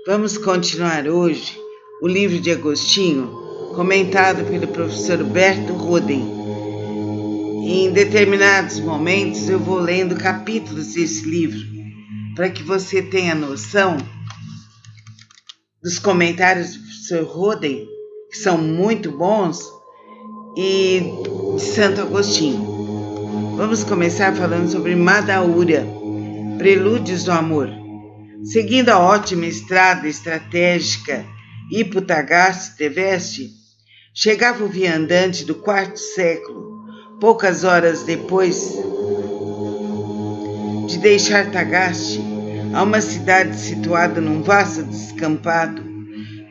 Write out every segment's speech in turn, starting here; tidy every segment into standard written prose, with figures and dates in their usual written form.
Vamos continuar hoje o livro de Agostinho, comentado pelo professor Berto Roden. Em determinados momentos eu vou lendo capítulos desse livro, para que você tenha noção dos comentários do professor Roden, que são muito bons, e de Santo Agostinho. Vamos começar falando sobre Madaura, Prelúdios do Amor. Seguindo a ótima estrada estratégica Hipotagaste-Teveste, chegava o viandante do quarto século, poucas horas depois de deixar Tagaste, a uma cidade situada num vasto descampado,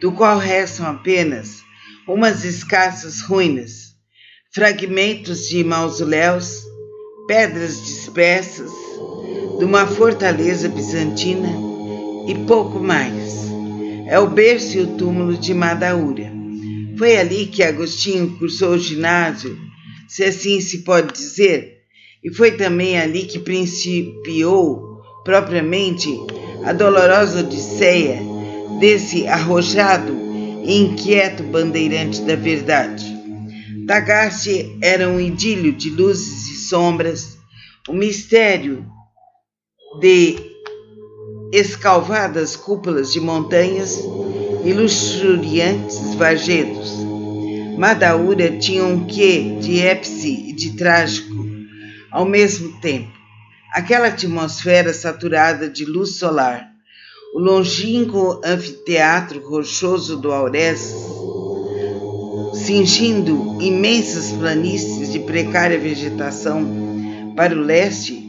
do qual restam apenas umas escassas ruínas, fragmentos de mausoléus, pedras dispersas, de uma fortaleza bizantina e pouco mais. É o berço e o túmulo de Madaura. Foi ali que Agostinho cursou o ginásio, se assim se pode dizer, e foi também ali que principiou, propriamente, a dolorosa odisseia desse arrojado e inquieto bandeirante da verdade. Tagaste era um idílio de luzes e sombras, um mistério de escalvadas cúpulas de montanhas e luxuriantes varjedos. Madaura tinha um quê de épice e de trágico ao mesmo tempo. Aquela atmosfera saturada de luz solar, o longínquo anfiteatro rochoso do Aurés, cingindo imensas planícies de precária vegetação para o leste,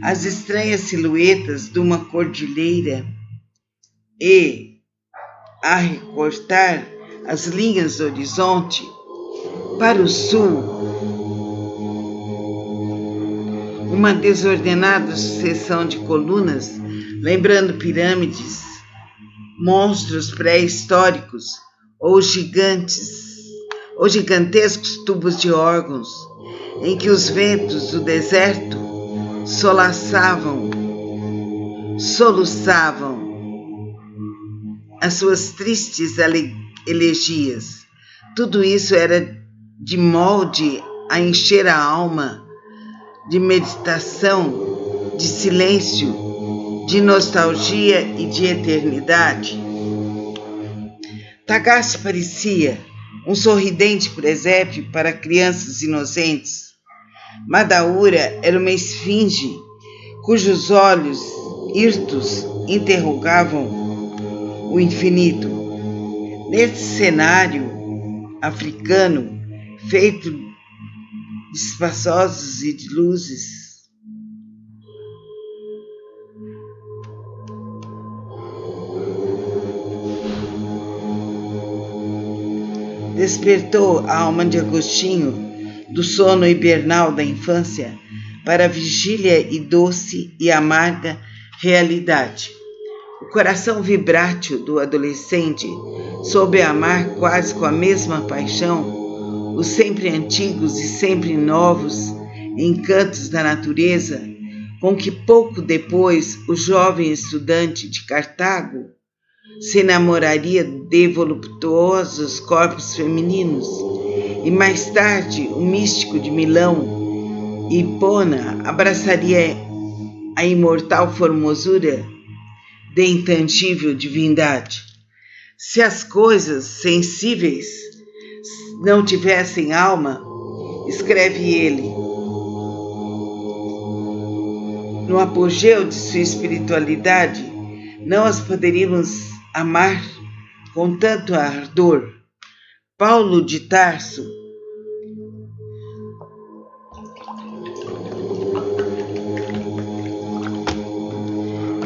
as estranhas silhuetas de uma cordilheira e, a recortar as linhas do horizonte, para o sul, uma desordenada sucessão de colunas, lembrando pirâmides, monstros pré-históricos ou gigantescos tubos de órgãos, em que os ventos do deserto soluçavam as suas tristes elegias. Tudo isso era de molde a encher a alma de meditação, de silêncio, de nostalgia e de eternidade. Tagaste parecia um sorridente presépio para crianças inocentes. Madaura era uma esfinge cujos olhos hirtos interrogavam o infinito. Nesse cenário africano, feito de espaçosos e de luzes, despertou a alma de Agostinho do sono hibernal da infância para a vigília e doce e amarga realidade. O coração vibrátil do adolescente soube amar quase com a mesma paixão os sempre antigos e sempre novos encantos da natureza, com que pouco depois o jovem estudante de Cartago se enamoraria de voluptuosos corpos femininos, e mais tarde o místico de Milão, Hipona, abraçaria a imortal formosura de intangível divindade. Se as coisas sensíveis não tivessem alma, escreve ele, no apogeu de sua espiritualidade, não as poderíamos amar com tanto ardor. Paulo de Tarso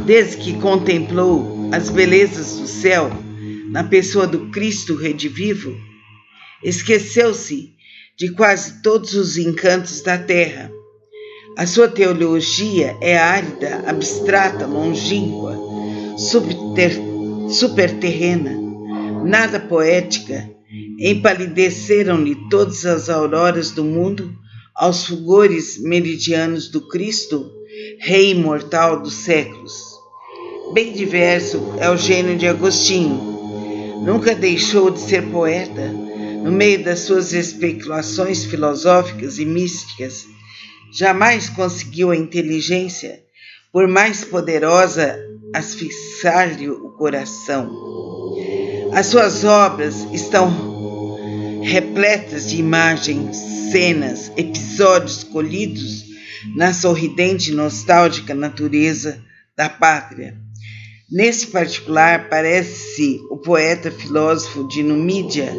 desde que contemplou as belezas do céu na pessoa do Cristo redivivo, esqueceu-se de quase todos os encantos da terra. A sua teologia é árida, abstrata, longínqua, superterrena, nada poética. Empalideceram-lhe todas as auroras do mundo aos fulgores meridianos do Cristo, Rei imortal dos séculos. Bem diverso é o gênio de Agostinho. Nunca deixou de ser poeta. No meio das suas especulações filosóficas e místicas, jamais conseguiu a inteligência, por mais poderosa, asfixiar-lhe o coração. As suas obras estão repletas de imagens, cenas, episódios colhidos na sorridente e nostálgica natureza da pátria. Nesse particular, parece o poeta filósofo de Numídia,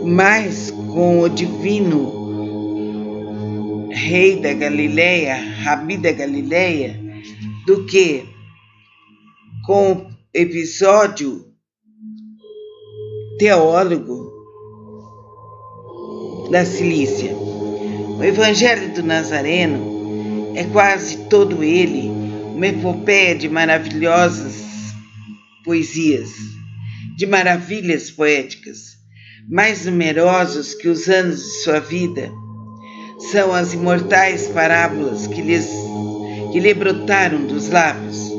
mais com o divino rei da Galileia, Rabi da Galileia, do que com o episódio teólogo da Cilícia. O Evangelho do Nazareno é quase todo ele uma epopeia de maravilhosas poesias, de maravilhas poéticas, mais numerosos que os anos de sua vida. São as imortais parábolas que lhe brotaram dos lábios.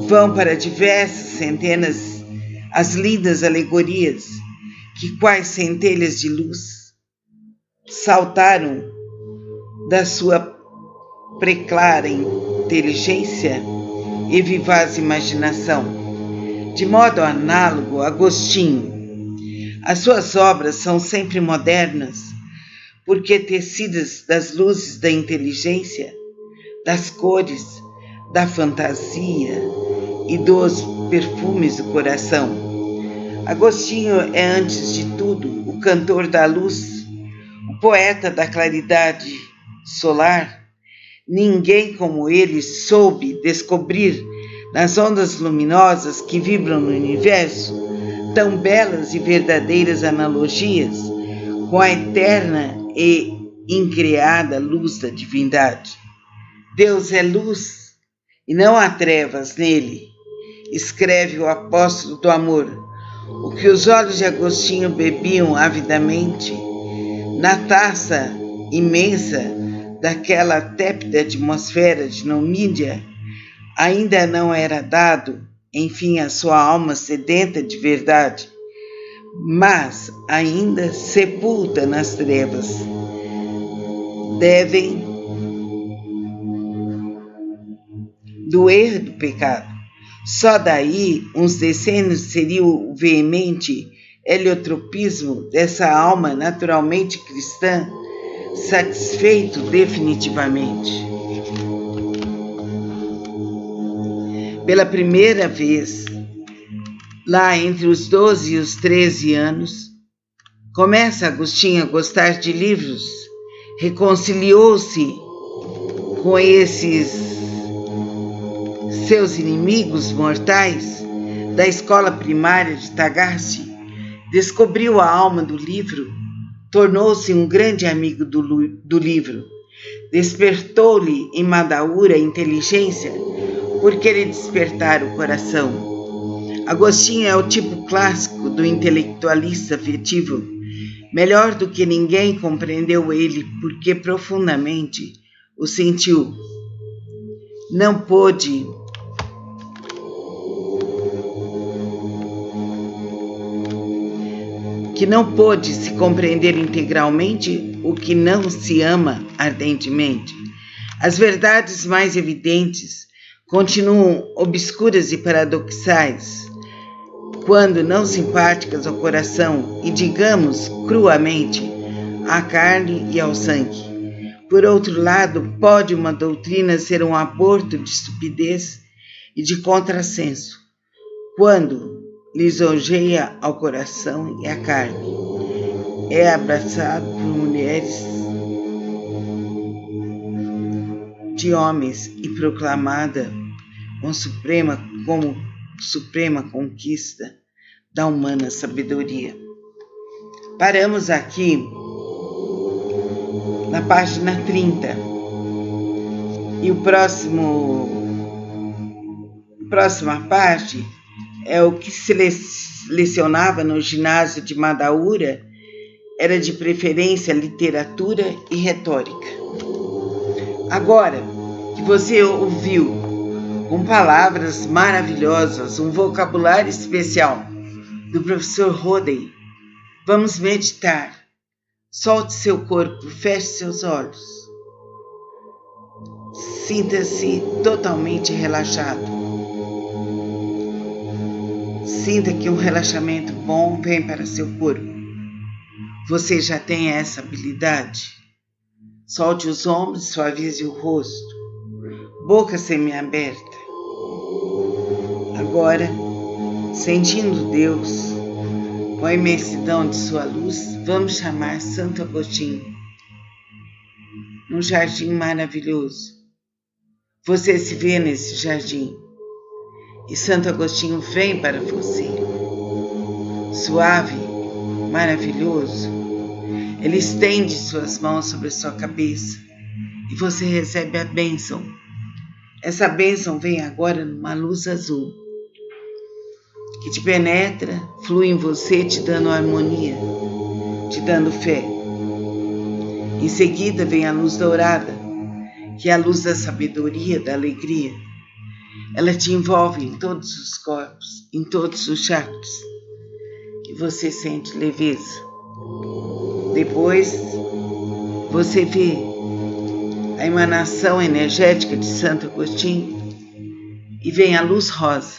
Vão para diversas centenas as lindas alegorias que, quais centelhas de luz, saltaram da sua preclara inteligência e vivaz imaginação. De modo análogo a Agostinho, as suas obras são sempre modernas, porque tecidas das luzes da inteligência, das cores, da fantasia e dos perfumes do coração. Agostinho é, antes de tudo, o cantor da luz, o poeta da claridade solar. Ninguém como ele soube descobrir nas ondas luminosas que vibram no universo tão belas e verdadeiras analogias com a eterna e increada luz da divindade. Deus é luz e não há trevas nele, escreve o apóstolo do amor. O que os olhos de Agostinho bebiam avidamente na taça imensa daquela tépida atmosfera de Numídia ainda não era dado, enfim, à sua alma sedenta de verdade, mas ainda sepulta nas trevas. Devem do erro do pecado. Só daí uns decênios seria o veemente heliotropismo dessa alma naturalmente cristã, satisfeito definitivamente. Pela primeira vez, lá entre os 12 e os 13 anos, começa Agostinho a gostar de livros, reconciliou-se com esses seus inimigos mortais da escola primária de Tagaste, descobriu a alma do livro, tornou-se um grande amigo do livro, despertou-lhe em Madaura a inteligência, porque lhe despertara o coração. Agostinho é o tipo clássico do intelectualista afetivo. Melhor do que ninguém compreendeu ele, porque profundamente o sentiu. Não pôde se compreender integralmente o que não se ama ardentemente. As verdades mais evidentes continuam obscuras e paradoxais, quando não simpáticas ao coração e, digamos, cruamente, à carne e ao sangue. Por outro lado, pode uma doutrina ser um aborto de estupidez e de contrassenso, quando lisonjeia ao coração e à carne. É abraçado por mulheres de homens e proclamada como suprema conquista da humana sabedoria. Paramos aqui na página 30 e próxima parte é o que se lecionava no ginásio de Madaura, era de preferência literatura e retórica. Agora que você ouviu com palavras maravilhosas, um vocabulário especial do professor Rodney. Vamos meditar. Solte seu corpo, feche seus olhos. Sinta-se totalmente relaxado. Sinta que um relaxamento bom vem para seu corpo. Você já tem essa habilidade. Solte os ombros, suavize o rosto. Boca semiaberta. Agora, sentindo Deus, com a imensidão de sua luz, vamos chamar Santo Agostinho. Um jardim maravilhoso. Você se vê nesse jardim e Santo Agostinho vem para você. Suave, maravilhoso, ele estende suas mãos sobre a sua cabeça e você recebe a bênção. Essa bênção vem agora numa luz azul que te penetra, flui em você, te dando harmonia, te dando fé. Em seguida vem a luz dourada, que é a luz da sabedoria, da alegria. Ela te envolve em todos os corpos, em todos os chakras, e você sente leveza. Depois, você vê a emanação energética de Santo Agostinho e vem a luz rosa,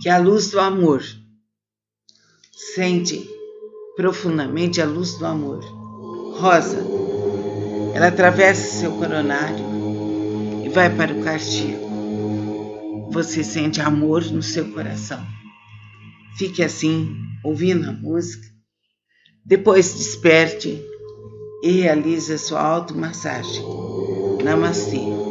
que é a luz do amor. Sente profundamente a luz do amor. Rosa, ela atravessa seu coronário e vai para o cardíaco. Você sente amor no seu coração. Fique assim, ouvindo a música. Depois desperte e realize a sua automassagem. Namastê.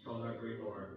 From that great org.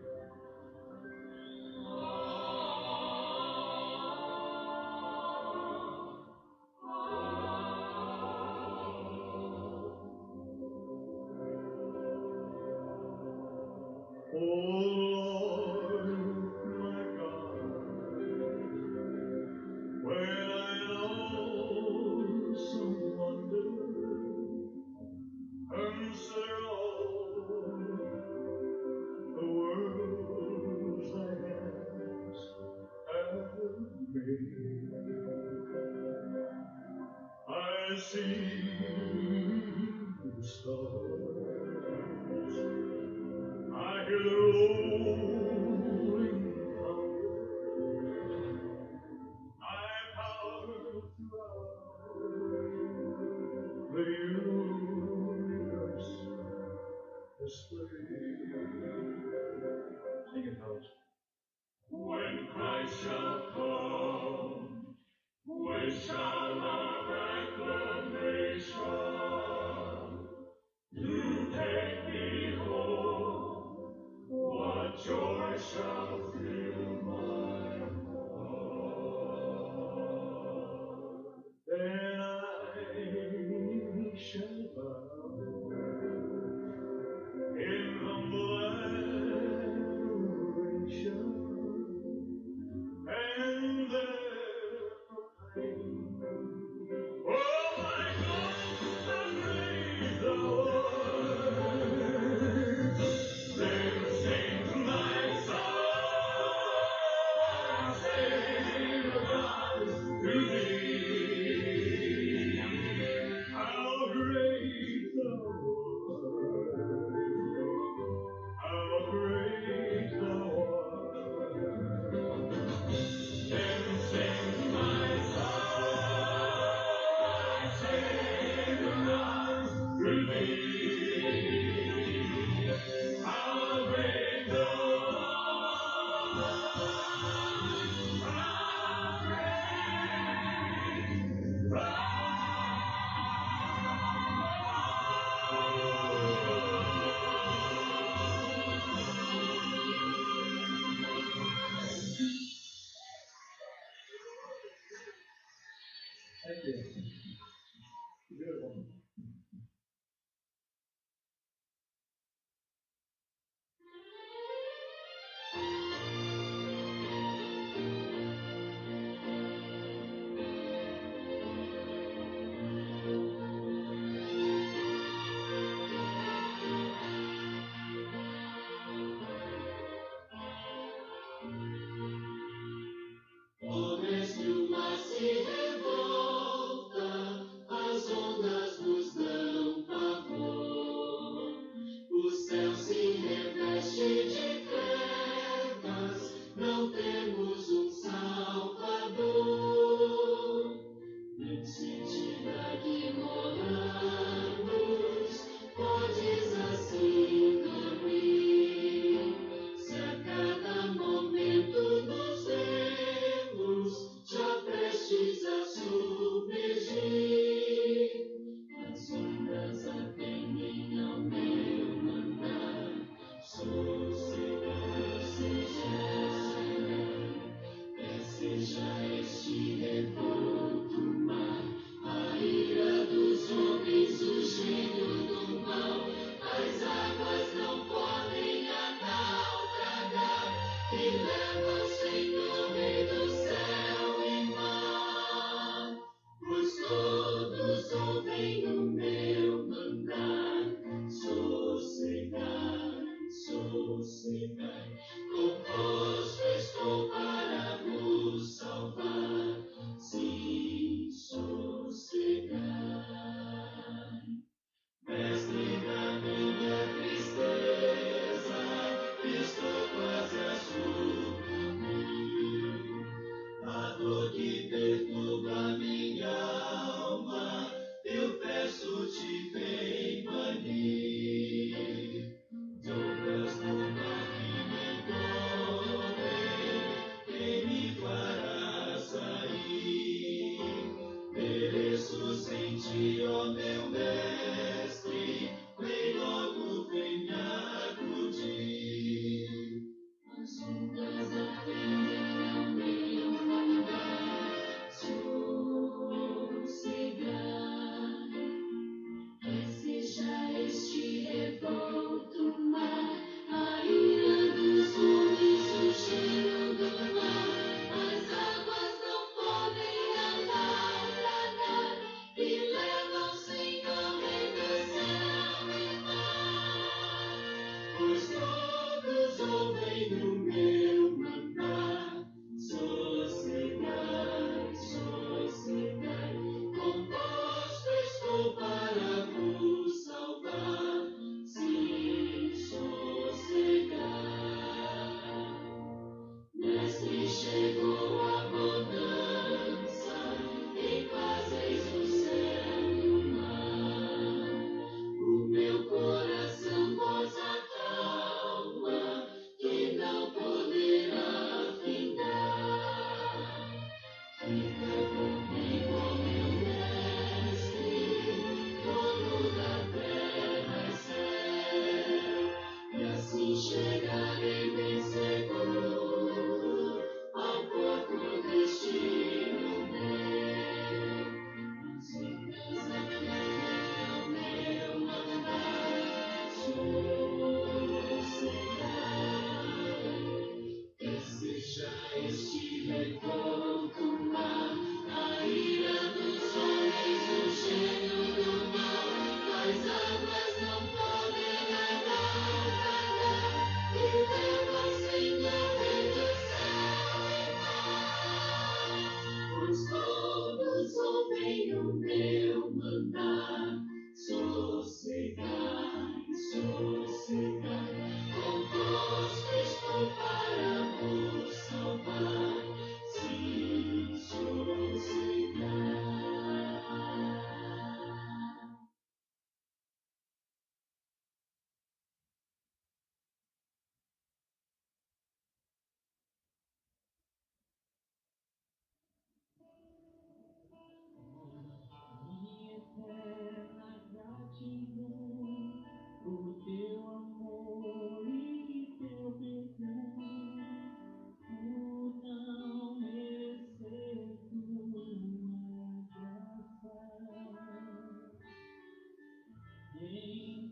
I see the stars, I hear the rolling thunder, my power throughout the universe displayed. Sing it, fellas. When Christ shall come, when shall our acclamation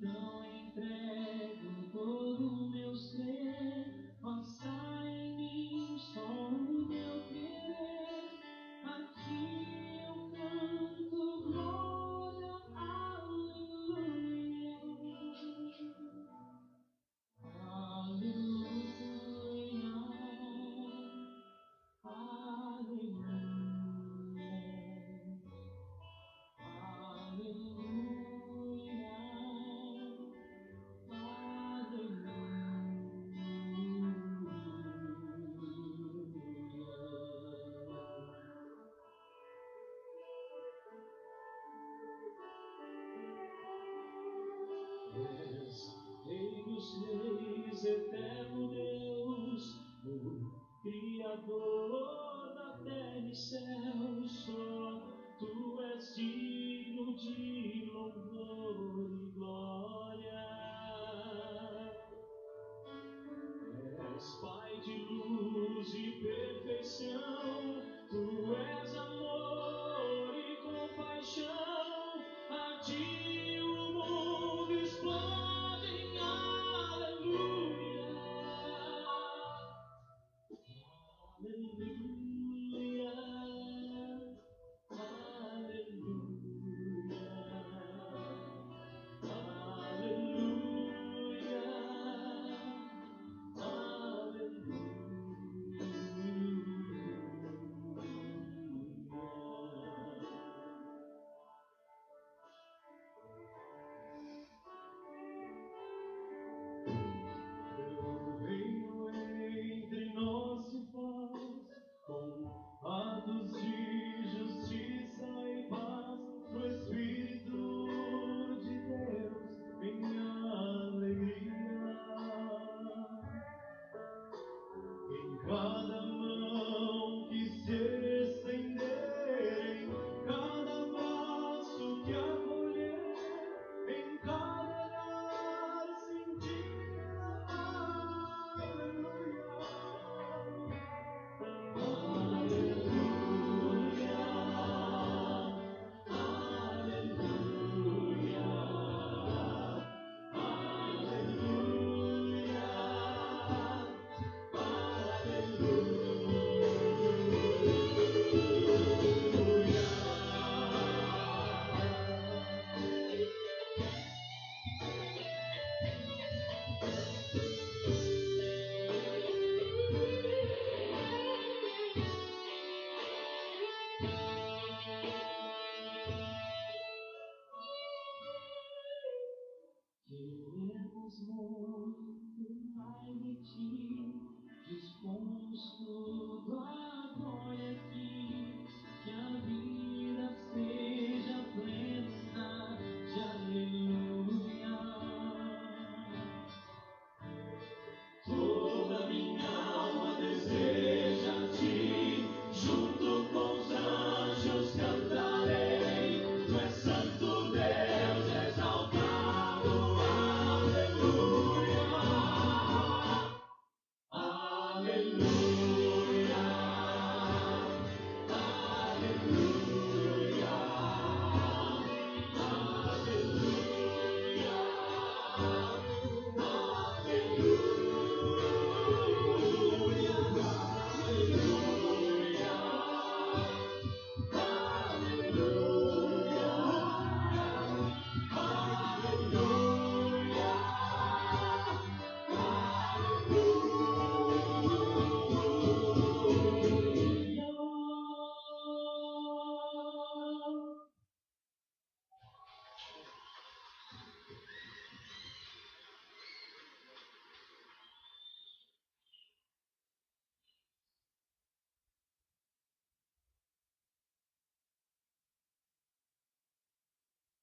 então entrego todo o meu ser, faça em mim só o teu querer. A ti eu canto glória, aleluia. Aleluia, aleluia, Rei dos reis, eterno Deus, o Criador da terra e céu, só Tu és digno de louvor e glória. És Pai de luz e perfeição, Tu és amor e compaixão, a Ti o mundo explode em aleluia. Aleluia, aleluia, Teu reino entre nós se faz com atos de justiça e paz, no Espírito de Deus em alegria. Em cada mão que se estender, em cada abraço que acolher, em cada olhar sentir aleluia. Aleluia, aleluia, Queremos muito mais de Ti, dispomos tudo agora aqui, que a vida seja plena de aleluia. Toda minha alma deseja Ti, junto com os anjos cantarei, Tu és santo Deus, exaltado, aleluia, aleluia, aleluia,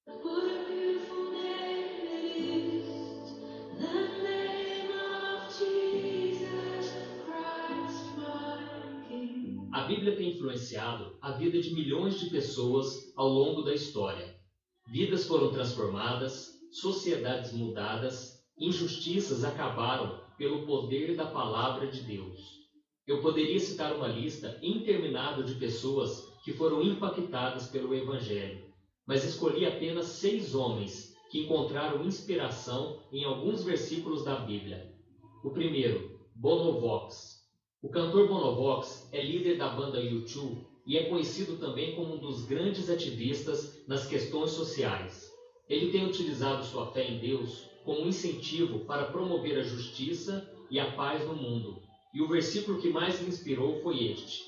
What a beautiful name it is, the name of Jesus Christ, my King. A Bíblia tem influenciado a vida de milhões de pessoas ao longo da história. Vidas foram transformadas, sociedades mudadas, injustiças acabaram pelo poder da palavra de Deus. Eu poderia citar uma lista interminável de pessoas que foram impactadas pelo Evangelho, mas escolhi apenas 6 homens que encontraram inspiração em alguns versículos da Bíblia. O primeiro, Bono Vox. O cantor Bono Vox é líder da banda U2 e é conhecido também como um dos grandes ativistas nas questões sociais. Ele tem utilizado sua fé em Deus como um incentivo para promover a justiça e a paz no mundo. E o versículo que mais me inspirou foi este: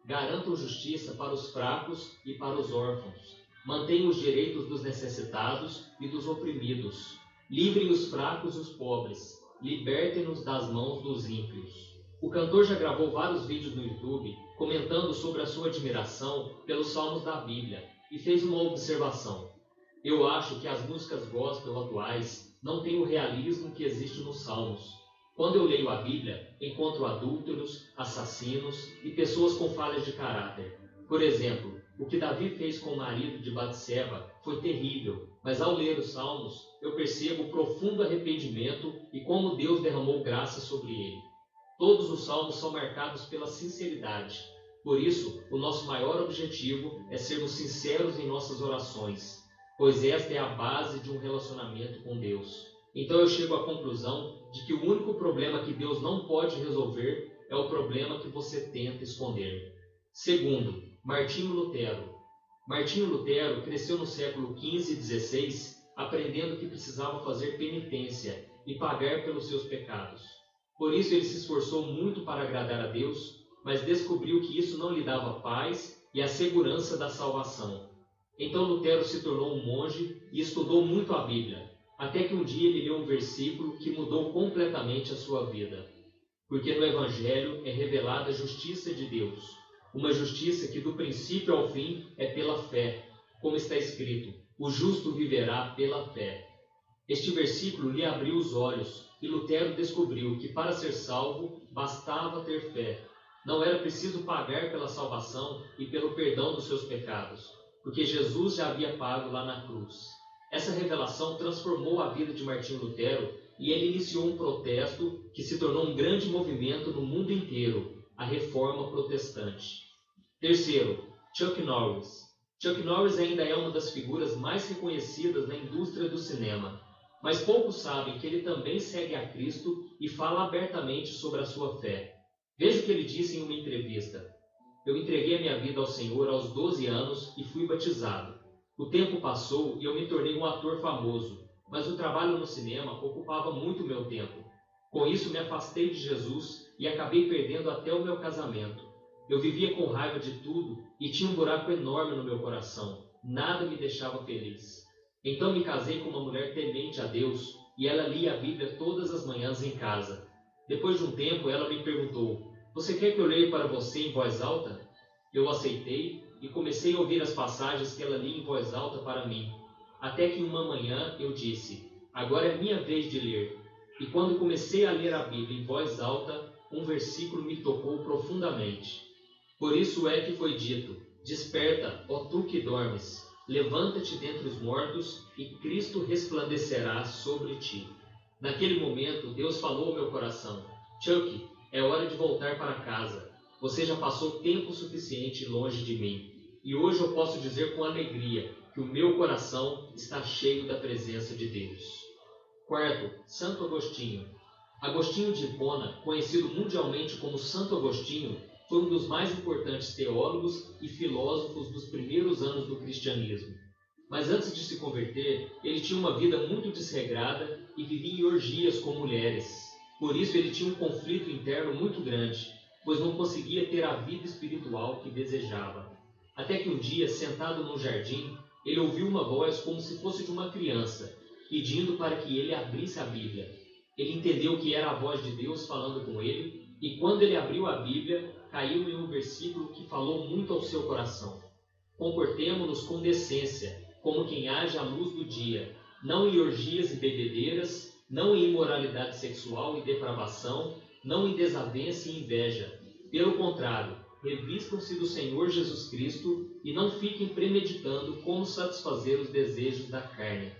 garantam justiça para os fracos e para os órfãos. Mantenham os direitos dos necessitados e dos oprimidos. Livrem os fracos e os pobres. Libertem-nos das mãos dos ímpios. O cantor já gravou vários vídeos no YouTube comentando sobre a sua admiração pelos salmos da Bíblia e fez uma observação. Eu acho que as músicas gospel atuais não têm o realismo que existe nos salmos. Quando eu leio a Bíblia, encontro adúlteros, assassinos e pessoas com falhas de caráter. Por exemplo, o que Davi fez com o marido de Batseba foi terrível, mas ao ler os salmos, eu percebo profundo arrependimento e como Deus derramou graça sobre ele. Todos os salmos são marcados pela sinceridade. Por isso, o nosso maior objetivo é sermos sinceros em nossas orações, pois esta é a base de um relacionamento com Deus. Então eu chego à conclusão de que o único problema que Deus não pode resolver é o problema que você tenta esconder. Segundo, Martinho Lutero. Martinho Lutero cresceu no século XV e XVI, aprendendo que precisava fazer penitência e pagar pelos seus pecados. Por isso ele se esforçou muito para agradar a Deus, mas descobriu que isso não lhe dava paz e a segurança da salvação. Então Lutero se tornou um monge e estudou muito a Bíblia, até que um dia ele leu um versículo que mudou completamente a sua vida. Porque no Evangelho é revelada a justiça de Deus, uma justiça que do princípio ao fim é pela fé, como está escrito: o justo viverá pela fé. Este versículo lhe abriu os olhos e Lutero descobriu que para ser salvo bastava ter fé. Não era preciso pagar pela salvação e pelo perdão dos seus pecados, porque Jesus já havia pago lá na cruz. Essa revelação transformou a vida de Martinho Lutero e ele iniciou um protesto que se tornou um grande movimento no mundo inteiro, a Reforma Protestante. Terceiro, Chuck Norris. Chuck Norris ainda é uma das figuras mais reconhecidas na indústria do cinema, mas poucos sabem que ele também segue a Cristo e fala abertamente sobre a sua fé. Veja o que ele disse em uma entrevista: eu entreguei a minha vida ao Senhor aos 12 anos e fui batizado. O tempo passou e eu me tornei um ator famoso, mas o trabalho no cinema ocupava muito meu tempo. Com isso me afastei de Jesus e acabei perdendo até o meu casamento. Eu vivia com raiva de tudo e tinha um buraco enorme no meu coração. Nada me deixava feliz. Então me casei com uma mulher temente a Deus e ela lia a Bíblia todas as manhãs em casa. Depois de um tempo ela me perguntou: você quer que eu leia para você em voz alta? Eu aceitei e comecei a ouvir as passagens que ela lia em voz alta para mim. Até que uma manhã eu disse: agora é minha vez de ler. E quando comecei a ler a Bíblia em voz alta, um versículo me tocou profundamente. Por isso é que foi dito: desperta, ó tu que dormes, levanta-te dentre os mortos e Cristo resplandecerá sobre ti. Naquele momento, Deus falou ao meu coração: Chuck, é hora de voltar para casa. Você já passou tempo suficiente longe de mim. E hoje eu posso dizer com alegria que o meu coração está cheio da presença de Deus. Quarto, Santo Agostinho. Agostinho de Hipona, conhecido mundialmente como Santo Agostinho, foi um dos mais importantes teólogos e filósofos dos primeiros anos do cristianismo. Mas antes de se converter, ele tinha uma vida muito desregrada e vivia em orgias com mulheres. Por isso ele tinha um conflito interno muito grande, pois não conseguia ter a vida espiritual que desejava. Até que um dia, sentado num jardim, ele ouviu uma voz como se fosse de uma criança, pedindo para que ele abrisse a Bíblia. Ele entendeu que era a voz de Deus falando com ele, e quando ele abriu a Bíblia, caiu em um versículo que falou muito ao seu coração. Comportemo-nos com decência, como quem age à luz do dia, não em orgias e bebedeiras, não em imoralidade sexual e depravação, não em desavença e inveja. Pelo contrário, revistam-se do Senhor Jesus Cristo e não fiquem premeditando como satisfazer os desejos da carne.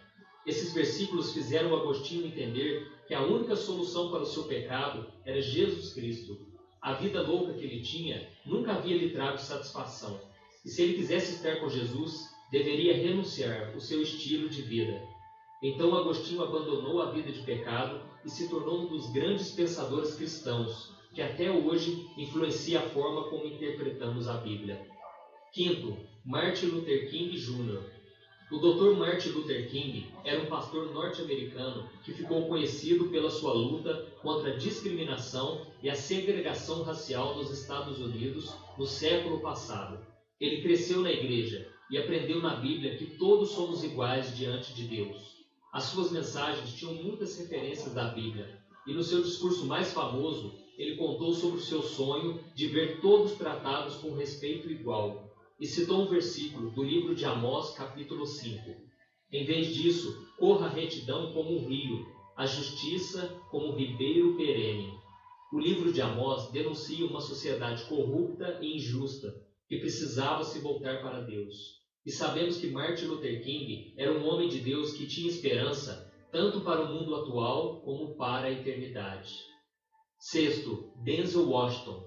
Esses versículos fizeram Agostinho entender que a única solução para o seu pecado era Jesus Cristo. A vida louca que ele tinha nunca havia lhe trago satisfação. E se ele quisesse estar com Jesus, deveria renunciar o seu estilo de vida. Então Agostinho abandonou a vida de pecado e se tornou um dos grandes pensadores cristãos, que até hoje influencia a forma como interpretamos a Bíblia. Quinto, Martin Luther King Jr. O Dr. Martin Luther King era um pastor norte-americano que ficou conhecido pela sua luta contra a discriminação e a segregação racial nos Estados Unidos no século passado. Ele cresceu na igreja e aprendeu na Bíblia que todos somos iguais diante de Deus. As suas mensagens tinham muitas referências da Bíblia, e no seu discurso mais famoso, ele contou sobre o seu sonho de ver todos tratados com respeito igual, e citou um versículo do livro de Amós, capítulo 5. Em vez disso, corra a retidão como um rio, a justiça como um ribeiro perene. O livro de Amós denuncia uma sociedade corrupta e injusta, que precisava se voltar para Deus. E sabemos que Martin Luther King era um homem de Deus que tinha esperança tanto para o mundo atual como para a eternidade. Sexto, Denzel Washington.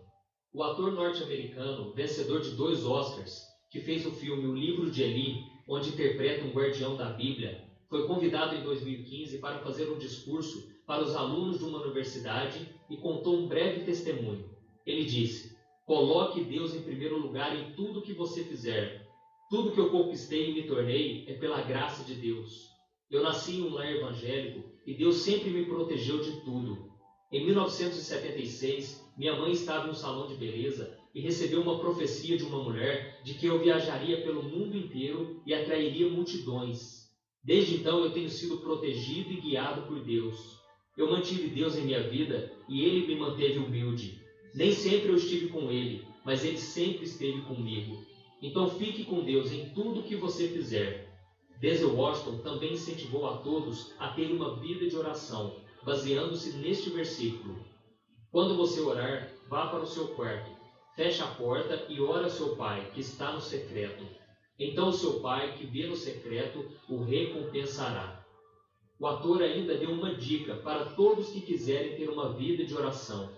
O ator norte-americano, vencedor de 2 Oscars, que fez o filme O Livro de Eli, onde interpreta um guardião da Bíblia, foi convidado em 2015 para fazer um discurso para os alunos de uma universidade e contou um breve testemunho. Ele disse: "Coloque Deus em primeiro lugar em tudo que você fizer. Tudo que eu conquistei e me tornei é pela graça de Deus. Eu nasci em um lar evangélico e Deus sempre me protegeu de tudo. Em 1976, minha mãe estava em um salão de beleza e recebeu uma profecia de uma mulher de que eu viajaria pelo mundo inteiro e atrairia multidões. Desde então eu tenho sido protegido e guiado por Deus. Eu mantive Deus em minha vida e Ele me manteve humilde. Nem sempre eu estive com Ele, mas Ele sempre esteve comigo. Então fique com Deus em tudo que você fizer." Denzel Washington também incentivou a todos a ter uma vida de oração, baseando-se neste versículo. "Quando você orar, vá para o seu quarto, feche a porta e ora ao seu pai, que está no secreto. Então o seu pai, que vê no secreto, o recompensará." O ator ainda deu uma dica para todos que quiserem ter uma vida de oração.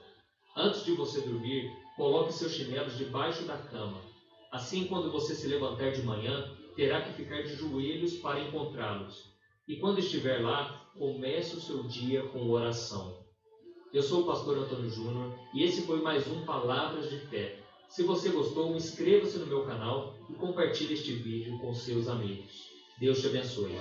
Antes de você dormir, coloque seus chinelos debaixo da cama. Assim, quando você se levantar de manhã, terá que ficar de joelhos para encontrá-los. E quando estiver lá, comece o seu dia com oração. Eu sou o pastor Antônio Júnior e esse foi mais um Palavras de Fé. Se você gostou, inscreva-se no meu canal e compartilhe este vídeo com seus amigos. Deus te abençoe.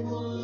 One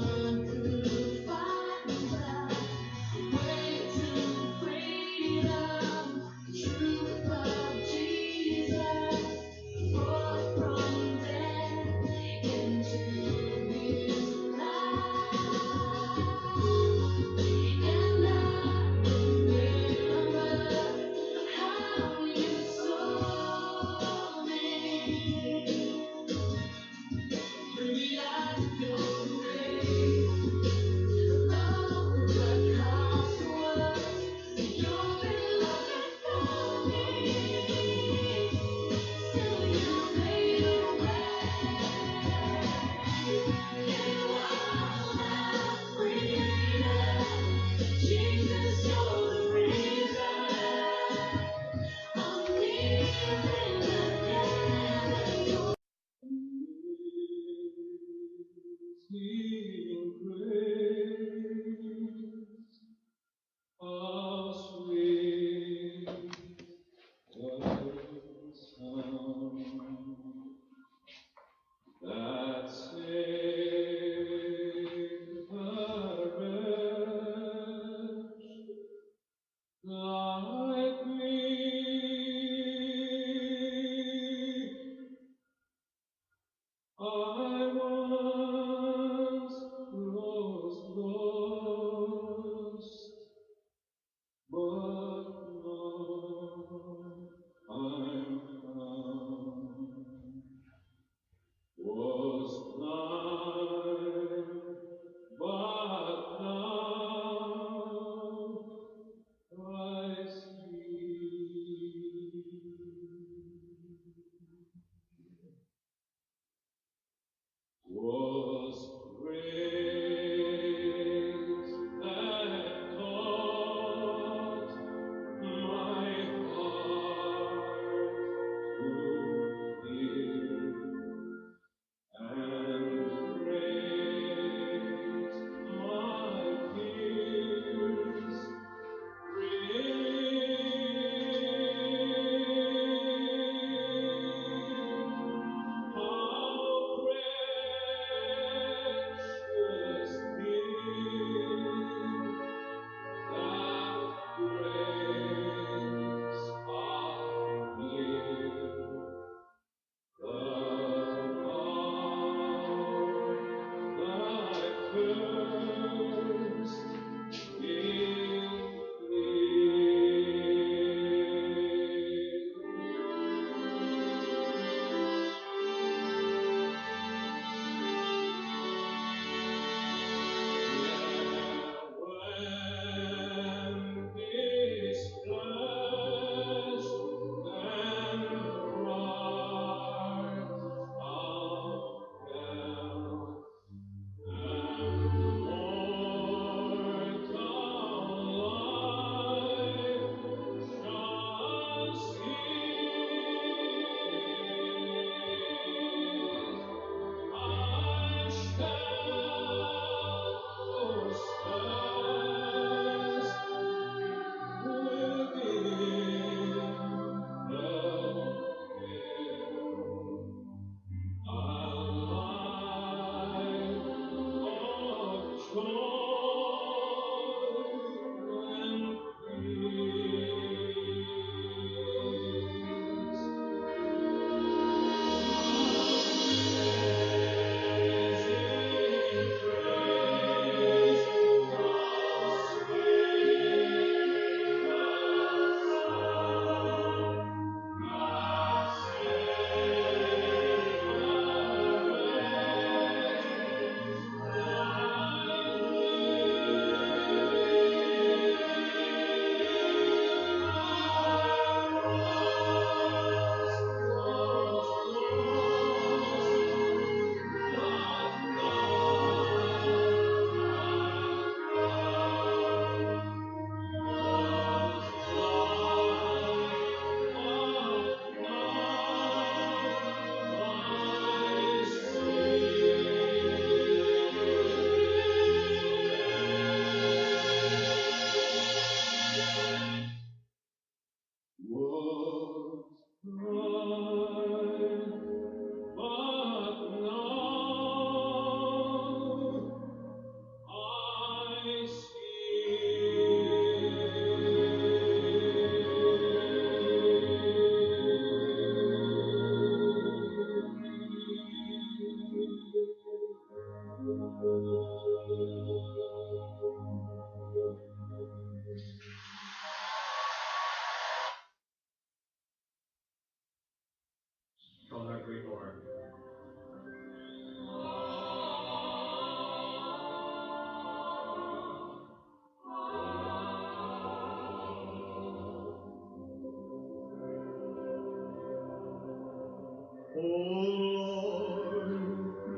Lord,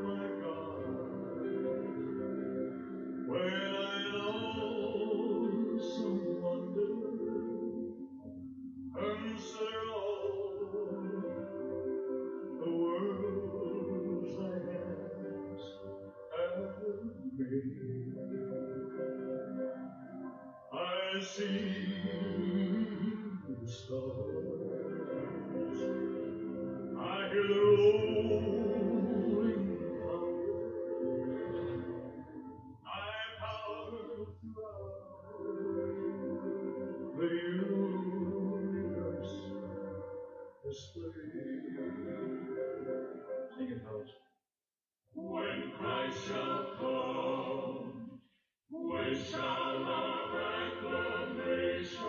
my God, when I know some wonder and sorrow, the world's thy hands have made. I see the stars, I hear the rolling thunder, thy power throughout the universe displayed. Sing it, fellas. When Christ shall come, when shall our acclamation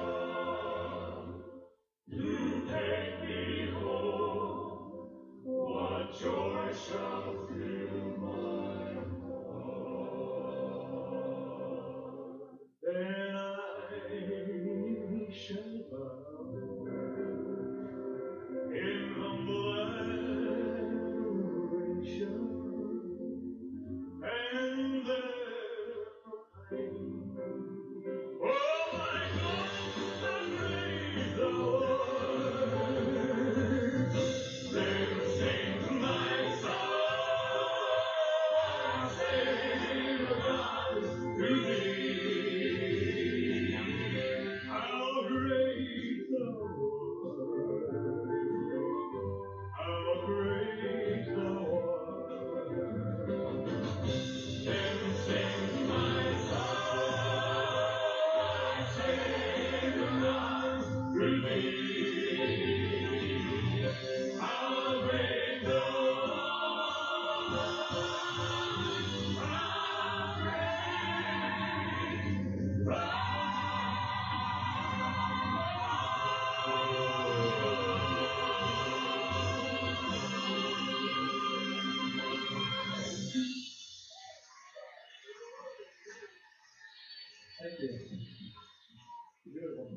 to take me home? What joy shall fill my heart? Then I shall bow in humble adoration, and there proclaim, oh my God, and praise the Lord. Then sing my soul, Savior God, to thee. How great thou art, how great thou art. Then sing my soul, Savior God, to thee. How great thou art, how great thou art. Thank you. Beautiful.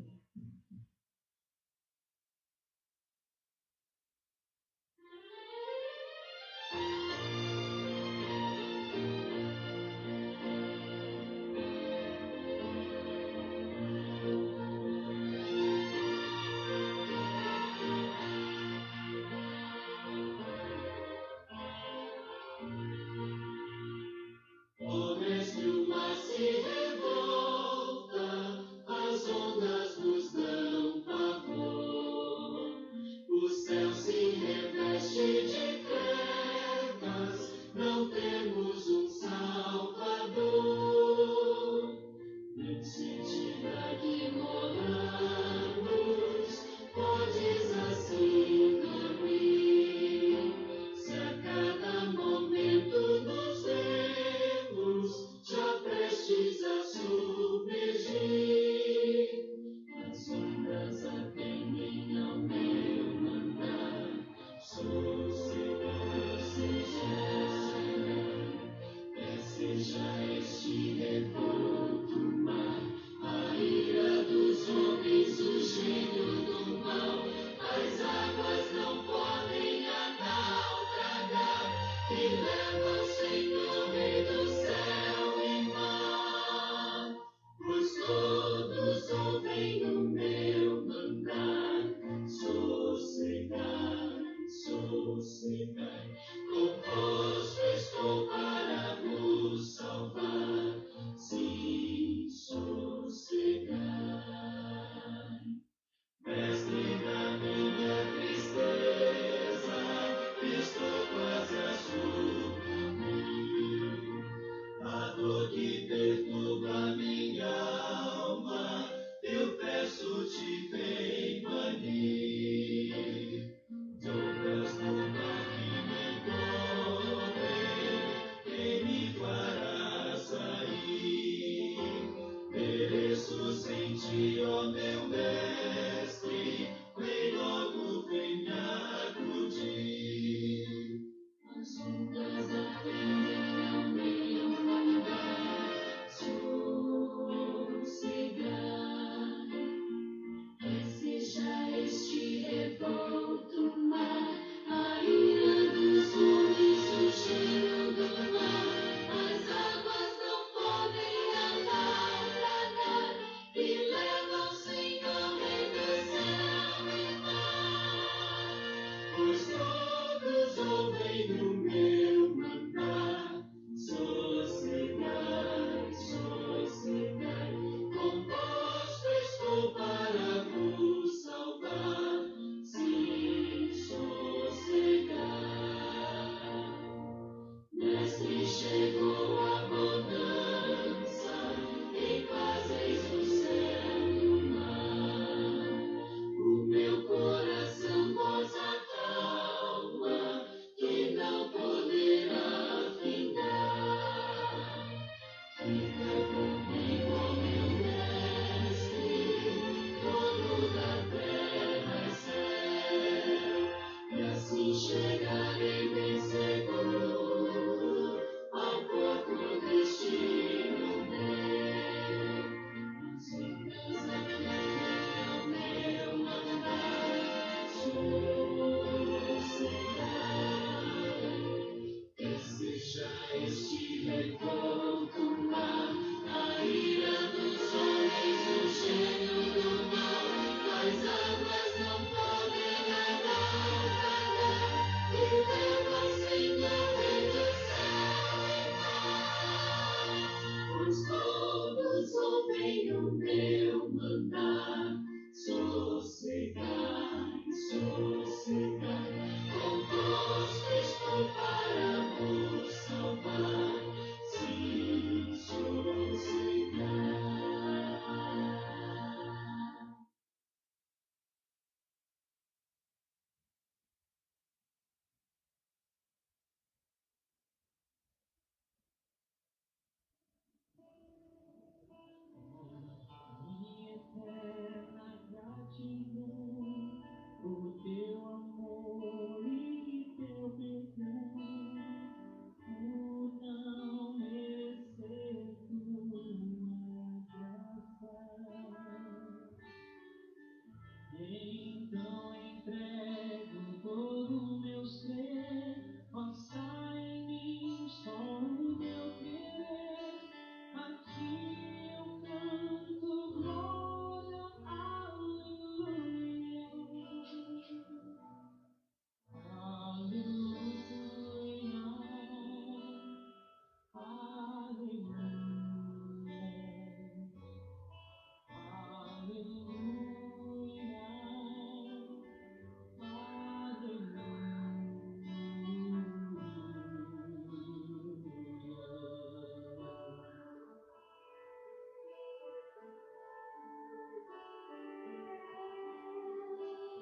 Homens numa se revolta, as ondas nos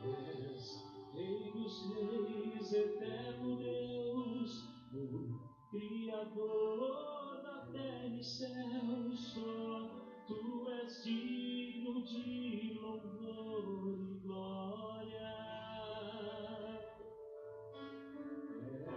Rei dos reis, eterno Deus, o Criador da terra e céu, só tu és digno de louvor e glória.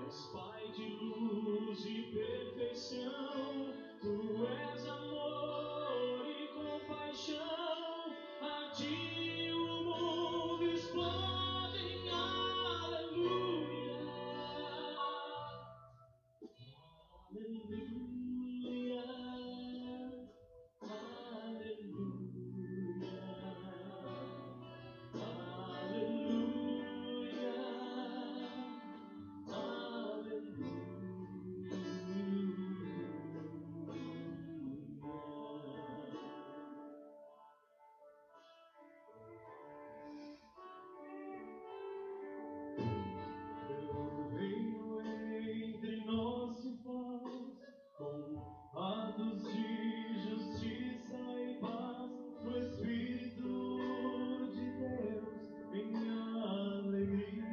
És Pai de luz e perfeição, tu és amor e compaixão, a ti o mundo explode em aleluia. Aleluia, aleluia, Teu reino entre nós se faz com atos de justiça e paz, no Espírito de Deus em alegria.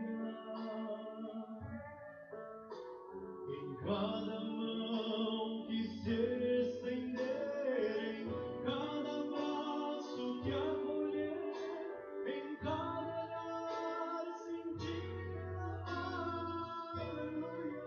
Em cada mão que se estender, em cada braço que acolher, em cada olhar sentir aleluia.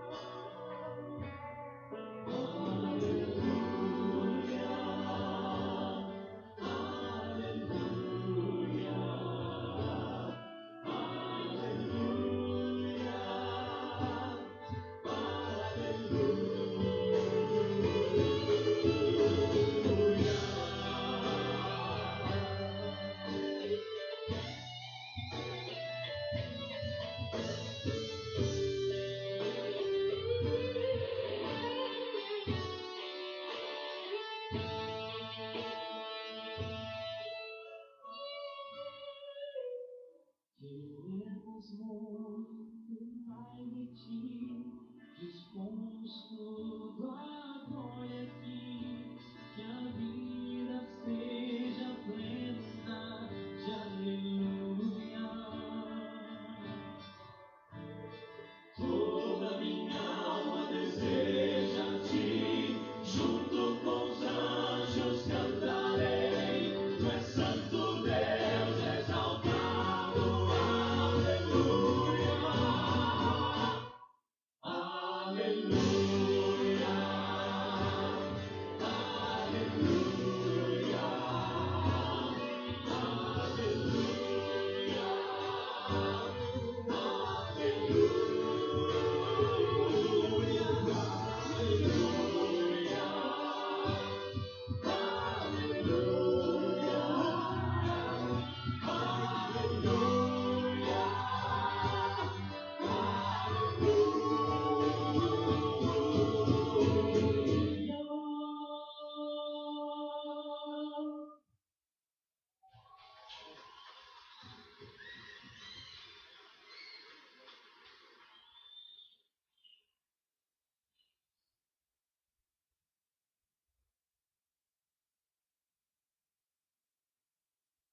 Queremos muito mais de ti, dispomos tudo agora aqui, que a vida seja plena de aleluia. Toda minha alma deseja a ti, junto com os anjos cantarei, tu és santo Deus, exaltado, aleluia, aleluia, aleluia,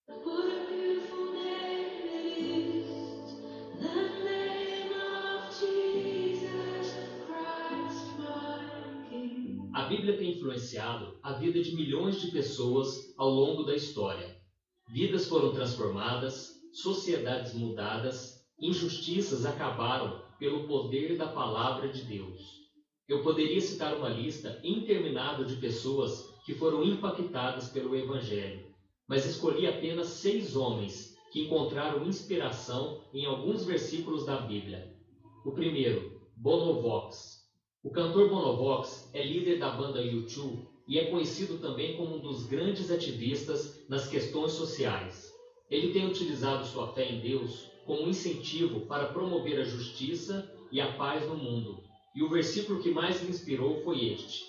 What a beautiful name it is, the name of Jesus Christ, my King. A Bíblia tem influenciado a vida de milhões de pessoas ao longo da história. Vidas foram transformadas, sociedades mudadas, injustiças acabaram pelo poder da palavra de Deus. Eu poderia citar uma lista interminável de pessoas que foram impactadas pelo Evangelho, mas escolhi apenas 6 homens que encontraram inspiração em alguns versículos da Bíblia. O primeiro, Bono Vox. O cantor Bono Vox é líder da banda U2 e é conhecido também como um dos grandes ativistas nas questões sociais. Ele tem utilizado sua fé em Deus como um incentivo para promover a justiça e a paz no mundo. E o versículo que mais lhe inspirou foi este: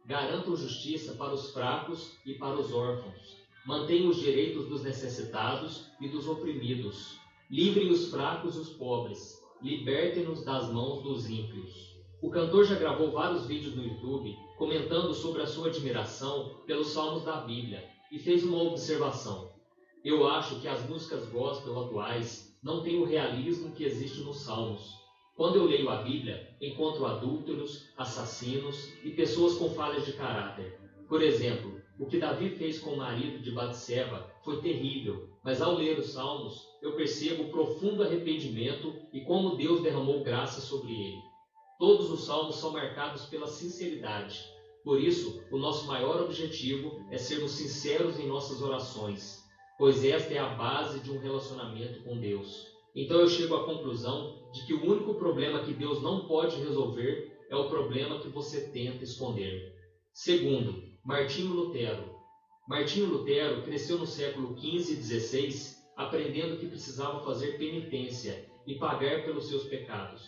garantam justiça para os fracos e para os órfãos. Mantenham os direitos dos necessitados e dos oprimidos. Livrem os fracos e os pobres. Libertem-nos das mãos dos ímpios. O cantor já gravou vários vídeos no YouTube comentando sobre a sua admiração pelos salmos da Bíblia e fez uma observação. Eu acho que as músicas gospel atuais não têm o realismo que existe nos Salmos. Quando eu leio a Bíblia, encontro adúlteros, assassinos e pessoas com falhas de caráter. Por exemplo, o que Davi fez com o marido de Batseba foi terrível, mas ao ler os Salmos, eu percebo o profundo arrependimento e como Deus derramou graça sobre ele. Todos os Salmos são marcados pela sinceridade. Por isso, o nosso maior objetivo é sermos sinceros em nossas orações, pois esta é a base de um relacionamento com Deus. Então eu chego à conclusão de que o único problema que Deus não pode resolver é o problema que você tenta esconder. Segundo, Martinho Lutero. Martinho Lutero cresceu no século XV e XVI, aprendendo que precisava fazer penitência e pagar pelos seus pecados.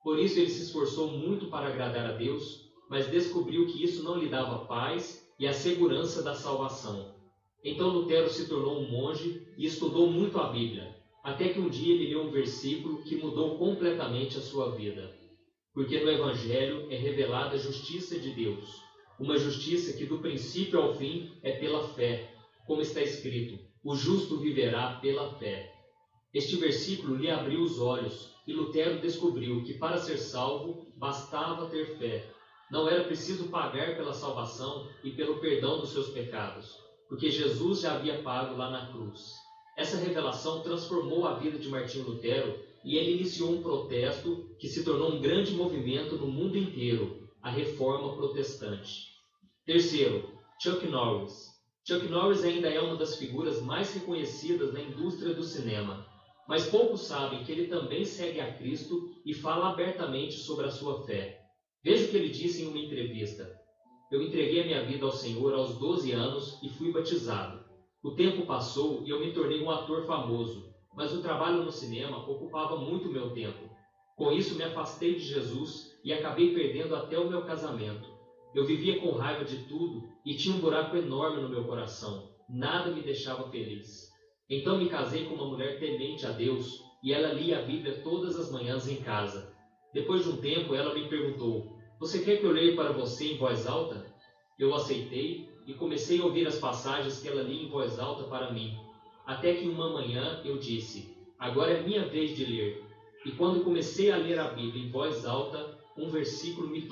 Por isso ele se esforçou muito para agradar a Deus, mas descobriu que isso não lhe dava paz e a segurança da salvação. Então Lutero se tornou um monge e estudou muito a Bíblia, até que um dia ele leu um versículo que mudou completamente a sua vida. Porque no Evangelho é revelada a justiça de Deus, uma justiça que do princípio ao fim é pela fé, como está escrito, o justo viverá pela fé. Este versículo lhe abriu os olhos e Lutero descobriu que para ser salvo bastava ter fé. Não era preciso pagar pela salvação e pelo perdão dos seus pecados, porque Jesus já havia pago lá na cruz. Essa revelação transformou a vida de Martinho Lutero e ele iniciou um protesto que se tornou um grande movimento no mundo inteiro, a Reforma Protestante. Terceiro, Chuck Norris. Chuck Norris ainda é uma das figuras mais reconhecidas na indústria do cinema, mas poucos sabem que ele também segue a Cristo e fala abertamente sobre a sua fé. Veja o que ele disse em uma entrevista. Eu entreguei a minha vida ao Senhor aos 12 anos e fui batizado. O tempo passou e eu me tornei um ator famoso, mas o trabalho no cinema ocupava muito meu tempo. Com isso me afastei de Jesus e acabei perdendo até o meu casamento. Eu vivia com raiva de tudo e tinha um buraco enorme no meu coração. Nada me deixava feliz. Então me casei com uma mulher temente a Deus e ela lia a Bíblia todas as manhãs em casa. Depois de um tempo ela me perguntou, você quer que eu leia para você em voz alta? Eu aceitei e comecei a ouvir as passagens que ela lia em voz alta para mim. Até que uma manhã eu disse, agora é minha vez de ler. E quando comecei a ler a Bíblia em voz alta, um versículo me tocou.